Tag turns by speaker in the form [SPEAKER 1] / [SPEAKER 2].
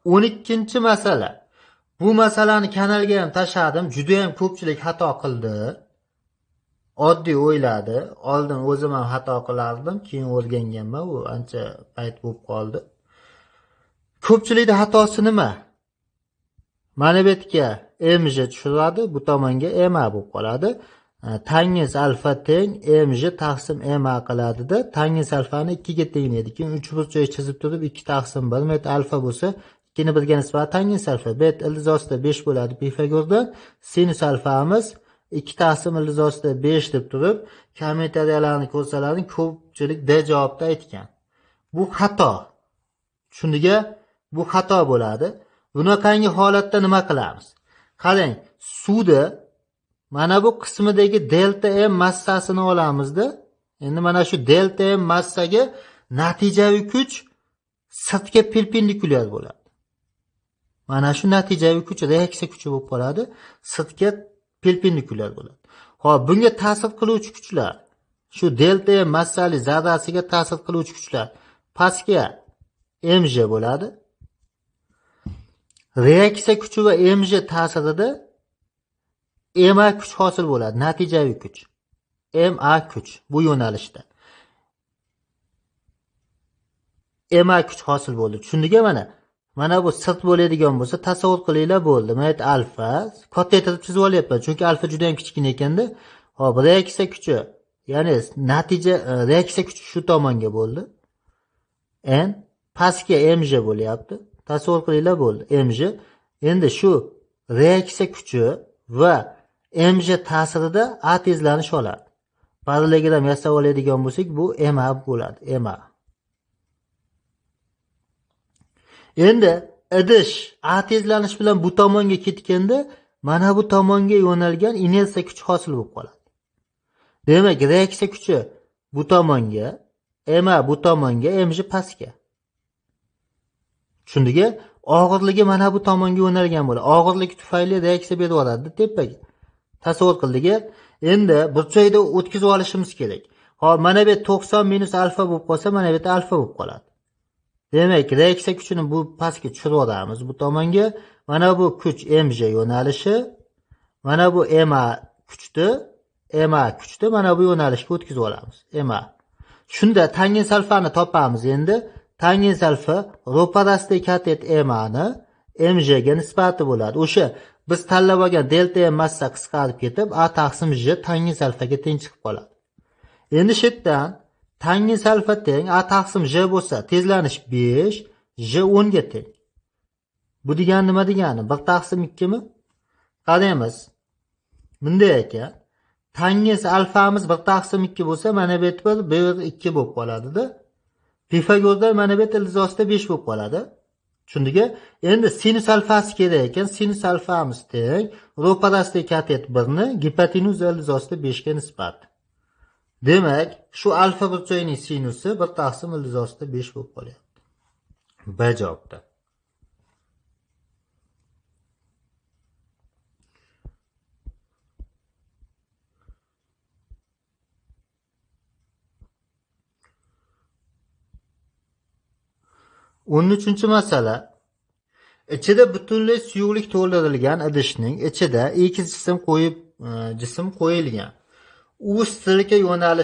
[SPEAKER 1] 12-masala. Bu masalani kanalga ham tashladim. Juda ham ko'pchilik xato qildi. Oddiy o'yladi. Oldin o'zim ham xato qilardim, keyin o'rganganman. U ancha payt bo'lib qoldi. Ko'pchilikning xatosi nima? Mana bu yerga mj tushiradi, bu tomonga ma bo'lib qoladi. Tangens alfa teng mj taqsim ma qiladida, tangens alfani 2 ga tenglaydi. Keyin 3 burchak chizib turib 2 taqsim 1 met alfa bo'lsa, 2 ni 1 ga nisbatan tangens alfa. Bet ildizosida 5 bo'ladi Pifagordan. Sinus alfamiz 2 taqsim ildizosida 5 deb turib, kommentariyalarni ko'rsalaring ko'pchilik D javobda aytgan. Bu xato. Shunga bu xato bo'ladi. Bunaqangi holatda nima qilamiz? Qarang, suvda mana bu qismidagi delta m massasini olamizda. Endi mana shu delta m massaga natijaviy kuch sirtga perpendikulyar bo'ladi. Mana shu natijaviy kuch reaksiya kuchi bo'lib qoladi, sirtga perpendikulyar bo'ladi. Xo'p, bunga ta'sir qiluvchi kuchlar, shu delta m massali zarrasiga ta'sir qiluvchi kuchlar pastga mj bo'ladi. Reaksiya kuchi va mj ta'sirida ma kuch hosil bo'ladi, natijaviy kuch. Ma kuch bu yo'nalishda. Ma kuch hosil bo'ldi. Tushundingmi mana bu sirt bo'ladigan bo'lsa, tasavvur qilinglar bo'ldi. Mana bu alfa, katta etib chizib olyapman, chunki alfa juda ham kichkina ekanda. Hop, reaksiya kuchi, ya'ni natija reaksiya kuchi shu tomonga bo'ldi. Pastga mj bo'lyapti. Tasavvur qilinglar bo'ldi, mj. Endi shu reaksiya kuchi va mj ta'sirida a tezlanish oladi. Parallelogram yasab oladigan bo'lsak, bu ma bo'ladi, ma. Endi idish a tezlanish bilan bu tomonga ketganda, mana bu tomonga yo'nalgan inersiya kuchi hosil bo'lib qoladi. Demak, reaksiya kuchi bu tomonga, ma bu tomonga, mj pastga. Tushundingmi? Og'irligi mana bu tomonga yo'nalgan bo'ladi. Og'irligi tufayli reaksiya berib yuboradi tepaga. Tasavvur qildingmi? Endi burchakda o'tkazib olishimiz kerak. Hop, mana bu 90 minus alfa bo'lib qolsa, mana bu alfa bo'lib qoladi. Demak, reaksiya kuchini bu pastga tushirib olamiz bu tomonga. Mana bu kuch mj yo'nalishi, mana bu ma kuchdi, mana bu yo'nalishga o'tkazib olamiz. Ma. Shunda tangens alfani topamiz endi. Tangens alfa ro'parasidagi katet ma'ni mj ga nisbati bo'ladi. O'sha biz tanlab olgan delta m massa qisqarib ketib, a taqsim j tangens alfaga teng chiqib qoladi. Endi shu yerdan tangens alfa teng a taqsim j bo'lsa, tezlanish 5, j 10 ga teng. Bu degani nima degani? 1 taqsim 2 mi? Qaraymiz. Bunday ekan. Tangens alfamiz 1 taqsim 2 bo'lsa, mana bu yerda 1 2 bo'lib qoladi-da. Pifagorda mana bu ildizosida 5 bo'lib qoladi. Tushundingmi? Endi sinus alfasi kerak ekan. Sinus alfamiz teng ro'parasidagi katet 1 ni gipotenuz ildizosida 5 ga nisbat. Demak, shu alfa burchagining sinusi 1 taqsim ildizosida 5 bo'lib qolyapti. B javobda. O'n uchinchi masala. Ichida butunlay suyuqlik to'ldirilgan idishning ichida X jism qo'yilgan. U stilka yo'nalishi